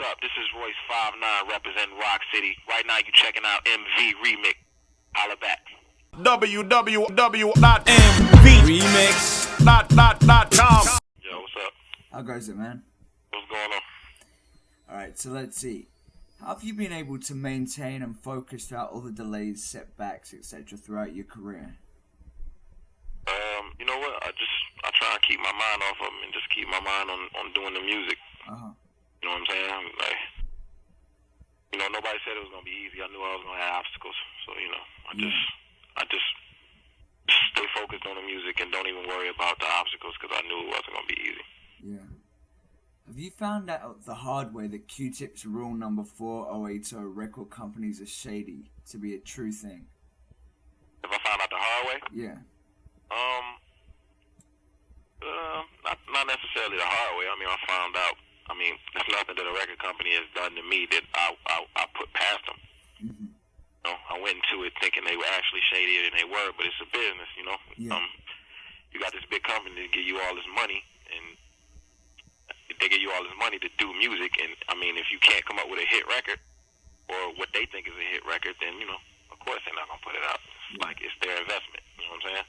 up? This is Royce 5'9" representing Rock City. Right now you checking out MVRemix. Holla back. www.mvremix.com. Yo, what's up? How goes it, man? What's going on? Alright, so let's see. How have you been able to maintain and focus throughout all the delays, setbacks, etc. throughout your career? You know what? I try to keep my mind off of them and just keep my mind on doing the music. Uh-huh. You know what I'm saying? Like, you know, nobody said it was gonna be easy. I knew I was gonna have obstacles. So, you know, I just stay focused on the music and don't even worry about the obstacles because I knew it wasn't gonna be easy. Yeah. Have you found out the hard way that Q-Tip's rule number 4080 record companies are shady to be a true thing? If I found out the hard way? Yeah. Not necessarily the hard way. I mean, I found out. I mean, there's nothing that a record company has done to me that I put past them. Mm-hmm. You know, I went into it thinking they were actually shadier than they were, but it's a business. You know, Yeah. You got this big company that give you all this money, and they give you all this money to do music. And I mean, if you can't come up with a hit record or what they think is a hit record, then you know, of course they're not gonna put it out. It's like it's their investment. You know what I'm saying?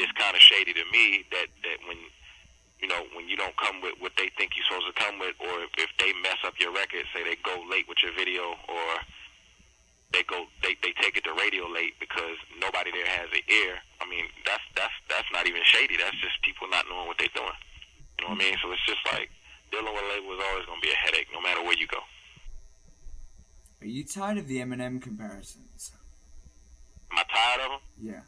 It's kind of shady to me that when you don't come with what they think you're supposed to come with, or if they mess up your record, say they go late with your video, or they take it to radio late because nobody there has an ear. I mean, that's not even shady. That's just people not knowing what they're doing. You know what I mean? So it's just like dealing with a label is always gonna be a headache, no matter where you go. Are you tired of the Eminem comparisons? Am I tired of them? Yeah.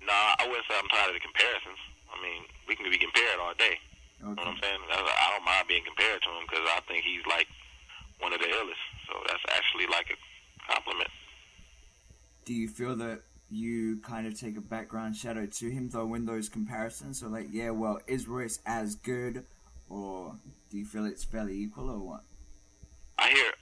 Nah, I wouldn't say I'm tired of the comparisons. I mean, we can be compared all day. Okay. You know what I'm saying? I don't mind being compared to him because I think he's like one of the illest. So that's actually like a compliment. Do you feel that you kind of take a background shadow to him though in those comparisons? So like, yeah, well, is Royce as good, or do you feel it's fairly equal, or what? I hear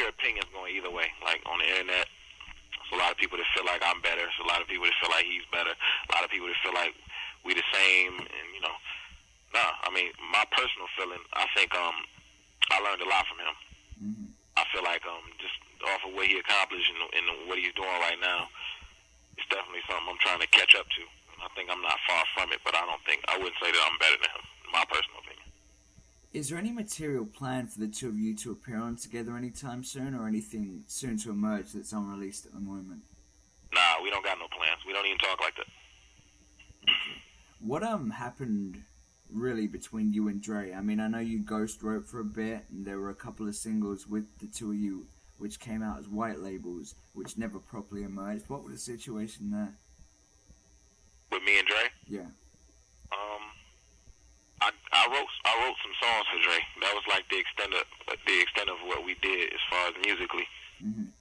opinions going either way. Like on the internet, there's a lot of people that feel like I'm better. There's a lot of people that feel like he's better. A lot of people that feel like we the same. And you know, nah. I mean, my personal feeling, I think I learned a lot from him. Mm-hmm. I feel like just off of what he accomplished and what he's doing right now, it's definitely something I'm trying to catch up to. And I think I'm not far from it, but I wouldn't say that I'm better than him. My personal opinion. Is there any material planned for the two of you to appear on together anytime soon, or anything soon to emerge that's unreleased at the moment? Nah, we don't got no plans. We don't even talk like that. Okay. What happened really between you and Dre? I mean, I know you ghost wrote for a bit, and there were a couple of singles with the two of you which came out as white labels, which never properly emerged. What was the situation there? With me and Dre? Yeah. I wrote some songs for Dre. That was like the extent of what we did as far as musically. Mm-hmm.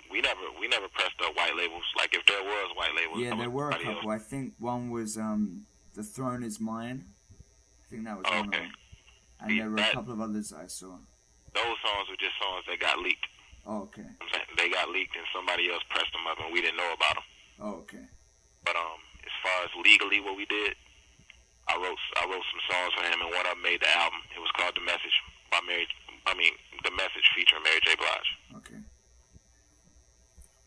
We never pressed up white labels. Like if there was white labels, yeah, there were a couple. I think one was The Throne Is Mine. I think that was one of them. And there were a couple of others I saw. Those songs were just songs that got leaked. Oh, okay. They got leaked and somebody else pressed them up and we didn't know about them. Oh, okay. But as far as legally what we did, I wrote some songs for him, and one of them made the album. It was called The Message The Message featuring Mary J. Blige. Okay.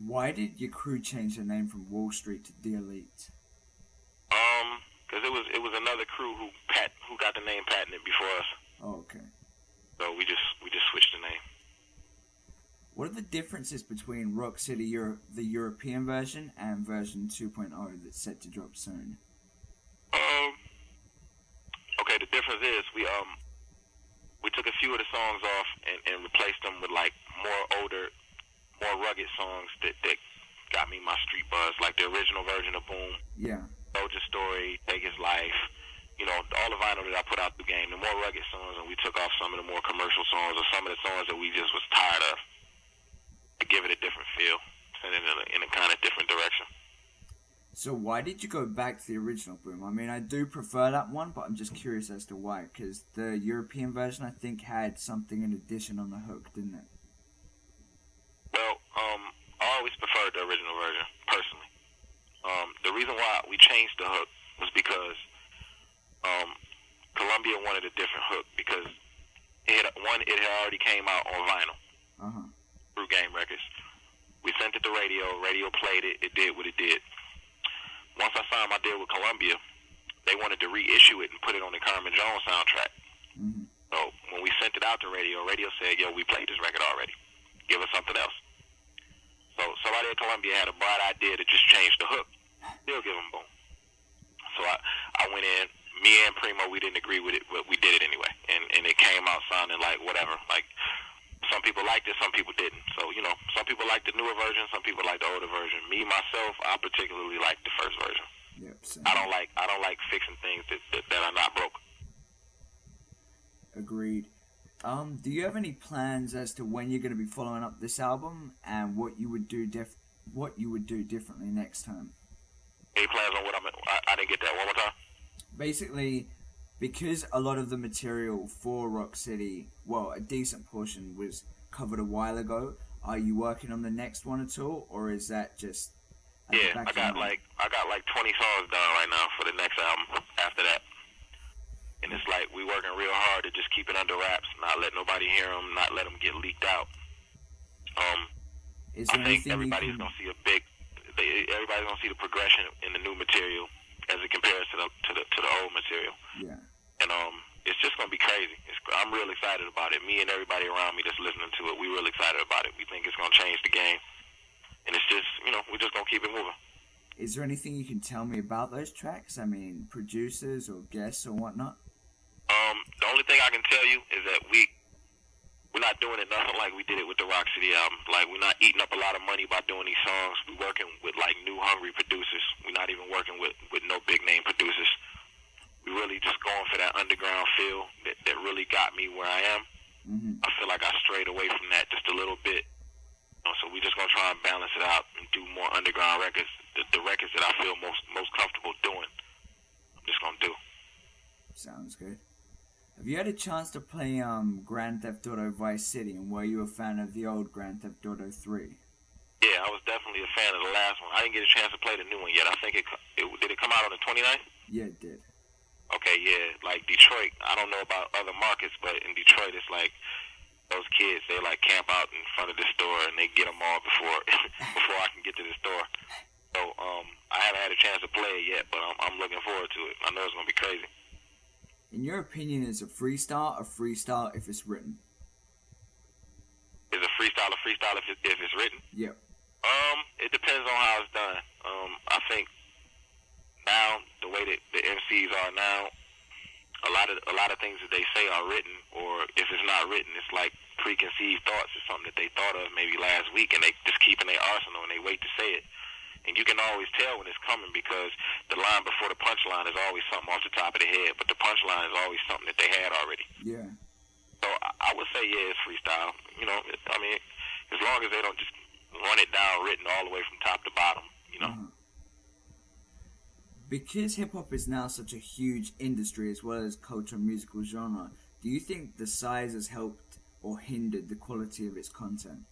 Why did your crew change their name from Wall Street to The Elite? Because it was another crew who got the name patented before us. Oh, okay. So we just switched the name. What are the differences between Rock City, the European version, and version 2.0 that's set to drop soon? Okay, the difference is we took a few of the songs off and replaced them with like more older, more rugged songs that got me my street buzz, like the original version of Boom. Yeah. Soldier Story, Take His Life, you know, all the vinyl that I put out the game, the more rugged songs, and we took off some of the more commercial songs or some of the songs that we just was tired of to give it a different feel, send it in a kind of different direction. So why did you go back to the original Boom? I mean, I do prefer that one, but I'm just curious as to why, because the European version, I think, had something in addition on the hook, didn't it? Well, I always preferred the original version, personally. The reason why we changed the hook was because Columbia wanted a different hook because it had already came out on vinyl through Game Records. We sent it to radio. Radio played it. It did what it did. Once I signed my deal with Columbia, they wanted to reissue it and put it on the Carmen Jones soundtrack. So when we sent it out to radio, radio said, yo, we played this record already. Give us something else. So somebody at Columbia had a bright idea to just change the hook. Still give them boom. So I went in. Me and Primo, we didn't agree with it, but we did it anyway. And it came out sounding like whatever. Like, some people liked it, some people didn't. So, you know, some people like the newer version, some people like the older version. Me, myself, I particularly like the first version. Yep, same. I don't like fixing things that are not broke. Agreed. Do you have any plans as to when you're going to be following up this album and what you would do differently next time? Any plans on what I didn't get that one more time? Basically, because a lot of the material for Rock City, well, a decent portion was covered a while ago, are you working on the next one at all, or is that just... Yeah, I got like 20 songs done right now for the next album after that. And it's like we working real hard to just keep it under wraps, not let nobody hear them, not let them get leaked out. I think everybody's gonna see everybody's gonna see the progression in the new material as it compares to the old material. Yeah. And it's just gonna be crazy. I'm real excited about it. Me and everybody around me that's listening to it, we real excited about it. We think it's gonna change the game, and it's just, you know, we're just gonna keep it moving. Is there anything you can tell me about those tracks? I mean, producers or guests or whatnot? The only thing I can tell you is that we're not doing it nothing like we did it with the Rock City album. Like, we're not eating up a lot of money by doing these songs. We're working with, like, new, hungry producers. We're not even working with no big-name producers. We're really just going for that underground feel that really got me where I am. I feel like I strayed away from that just a little bit. You know, so we're just going to try and balance it out and do more underground records. The records that I feel most comfortable doing, I'm just going to do. Sounds good. Have you had a chance to play Grand Theft Auto Vice City, and were you a fan of the old Grand Theft Auto 3? Yeah, I was definitely a fan of the last one. I didn't get a chance to play the new one yet. I think did it come out on the 29th? Yeah, it did. Okay, yeah. Like Detroit, I don't know about other markets, but in Detroit, it's like those kids, they like camp out in front of the store and they get them all before I can get to the store. So I haven't had a chance to play it yet, but I'm looking forward to it. I know it's gonna be crazy. In your opinion, is a freestyle if it's written? Is a freestyle if it's written? Yep. It depends on how it's done. I think now the way that the MCs are now, a lot of things that they say are written, or if it's not written, it's like preconceived thoughts or something that they thought of maybe last week, and they just keep in their arsenal and they wait to say it. And you can always tell when it's coming because the line before the punchline is always something off the top of the head, but the punchline is always something that they had already. Yeah. So I would say, yeah, it's freestyle. You know, I mean, as long as they don't just run it down written all the way from top to bottom, you know. Because hip-hop is now such a huge industry as well as culture and musical genre, do you think the size has helped or hindered the quality of its content?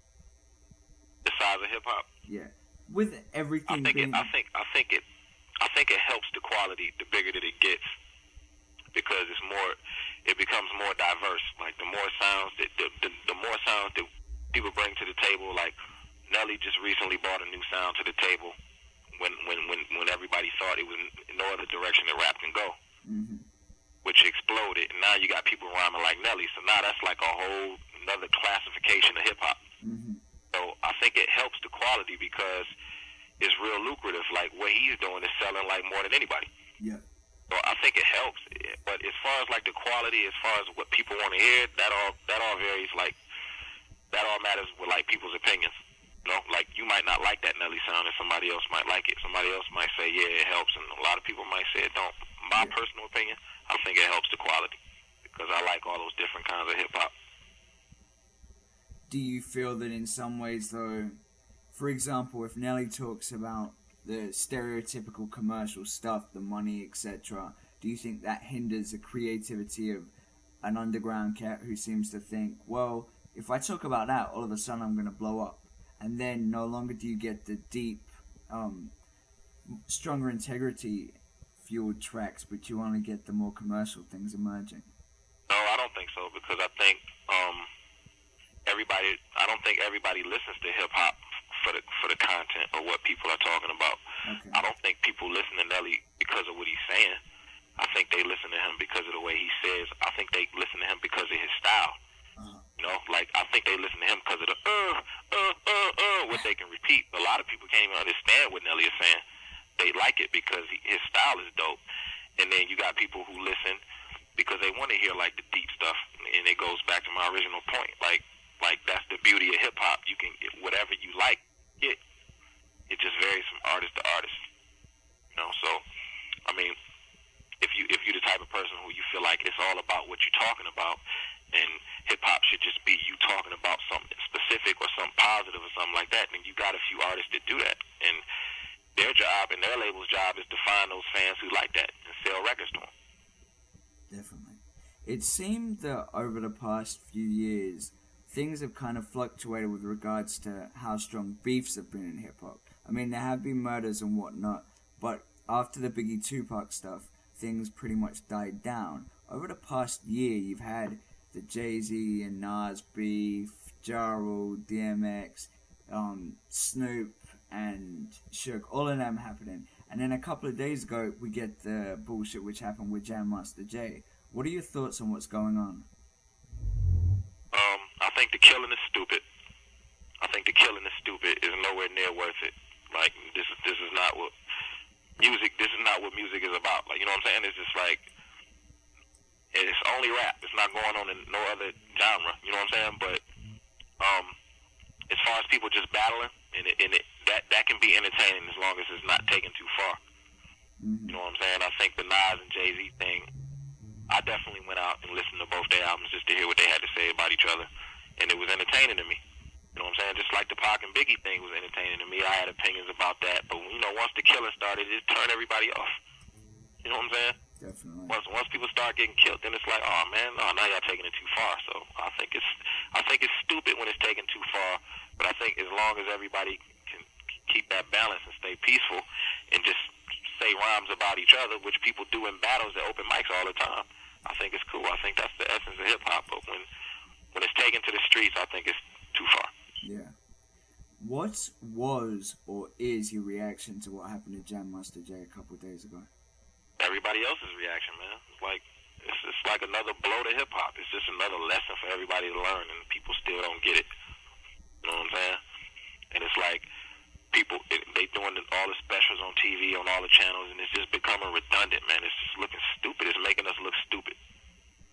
The size of hip-hop? Yeah. With everything I think it helps the quality the bigger that it gets, because it becomes more diverse. Like the more sounds that people bring to the table. Like Nelly just recently brought a new sound to the table when everybody thought it was no other direction that rap can go, which exploded. And now you got people rhyming like Nelly. So now that's like a whole another classification of hip hop. So I think it helps the quality because it's real lucrative. Like what he's doing is selling like more than anybody. Yeah. So I think it helps. But as far as like the quality, as far as what people want to hear, that all varies. Like that all matters with like people's opinions. You know, like you might not like that Nelly sound, and somebody else might like it. Somebody else might say, yeah, it helps, and a lot of people might say it don't. My personal opinion, I think it helps the quality because I like all those different kinds of hip hop. Do you feel that in some ways, though, for example, if Nelly talks about the stereotypical commercial stuff, the money, etc., do you think that hinders the creativity of an underground cat who seems to think, well, if I talk about that, all of a sudden I'm going to blow up? And then no longer do you get the deep, stronger integrity fueled tracks, but you only get the more commercial things emerging? No, I don't think so, because I think I don't think everybody listens to hip hop for the content or what people are talking about. Okay. I don't think people listen to Nelly because of what he's saying. I think they listen to him because of the way he says. I think they listen to him because of his style. You know, like, I think they listen to him because of the what they can repeat. A lot of people can't even understand what Nelly is saying. They like it because his style is dope. And then you got people who listen because they want to hear, like, the deep stuff. And it goes back to my original point. Like that's the beauty of hip-hop. You can get whatever you like. It just varies from artist to artist. You know, so, I mean, if you're the type of person who you feel like it's all about what you're talking about, and hip-hop should just be you talking about something specific or something positive or something like that, then you got a few artists that do that. And their job and their label's job is to find those fans who like that and sell records to them. Definitely. It seemed that over the past few years, things have kind of fluctuated with regards to how strong beefs have been in hip-hop. I mean, there have been murders and whatnot, but after the Biggie Tupac stuff, things pretty much died down. Over the past year, you've had the Jay-Z and Nas beef, Ja Rule, DMX, Snoop, and Suge, all of them happening. And then a couple of days ago, we get the bullshit which happened with Jam Master Jay. What are your thoughts on what's going on? I think the killing is stupid. I think the killing is stupid. Is nowhere near worth it. Like, this is not what music. This is not what music is about. Like, you know what I'm saying? It's just like, it's only rap. It's not going on in no other genre. You know what I'm saying? But as far as people just battling, that can be entertaining as long as it's not taken too far. You know what I'm saying? I think the Nas and Jay-Z thing, I definitely went out and listened to both their albums just to hear what they had to say about each other, and it was entertaining to me. You know what I'm saying? Just like the Pac and Biggie thing was entertaining to me. I had opinions about that, but you know, once the killing started, it turned everybody off. You know what I'm saying? Definitely. Once people start getting killed, then it's like, oh man, now y'all taking it too far. So I think it's stupid when it's taken too far. But I think as long as everybody can keep that balance and stay peaceful and just say rhymes about each other, which people do in battles at open mics all the time, I think it's cool. I think that's the essence of hip hop. But when it's taken to the streets, I think it's too far. Yeah. What was or is your reaction to what happened to Jam Master Jay a couple of days ago? Everybody else's reaction, man. It's like another blow to hip hop. It's just another lesson for everybody to learn, and people still don't get it. You know what I'm saying? And it's like people they doing all the specials on TV on all the channels, and it's just becoming redundant, man. It's just looking stupid. It's making us look stupid.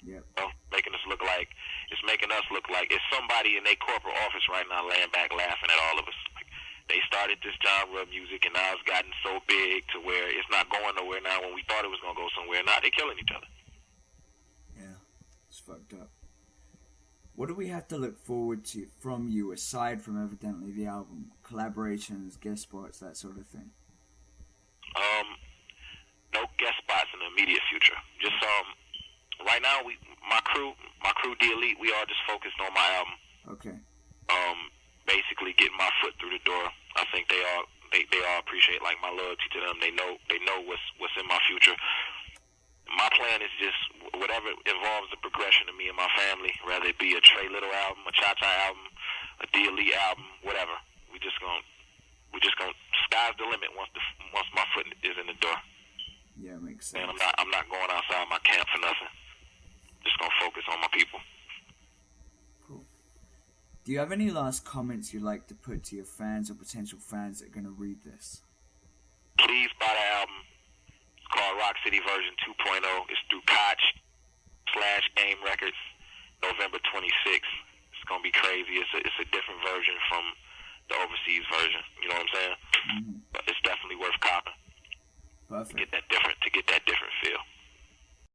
Yep. You know? Making us look like it's somebody in their corporate office right now laying back laughing at all of us. Like, they started this genre of music, and now it's gotten so big to where it's not going nowhere now. When we thought it was going to go somewhere, now they're killing each other. Yeah, it's fucked up. What do we have to look forward to from you, aside from evidently the album? Collaborations, guest spots, that sort of thing? No guest spots in the immediate future. Just right now, my crew D Elite, we all just focused on my album. Okay. Basically getting my foot through the door. I think they all appreciate like my loyalty to them. They know what's in my future. My plan is just whatever involves the progression of me and my family, whether it be a Trey Little album, a Cha Cha album, a D Elite album, whatever. We just gonna sky's the limit once my foot is in the door. Yeah, makes sense. And I'm not going outside my camp for nothing. Just gonna focus on my people. Cool. Do you have any last comments you'd like to put to your fans or potential fans that are gonna read this? Please buy the album. It's called Rock City Version 2.0. It's through Koch/AIM Records, November 26th. It's gonna be crazy. It's a different version from the overseas version. You know what I'm saying? Mm-hmm. But it's definitely worth copping. Perfect. To get that different feel.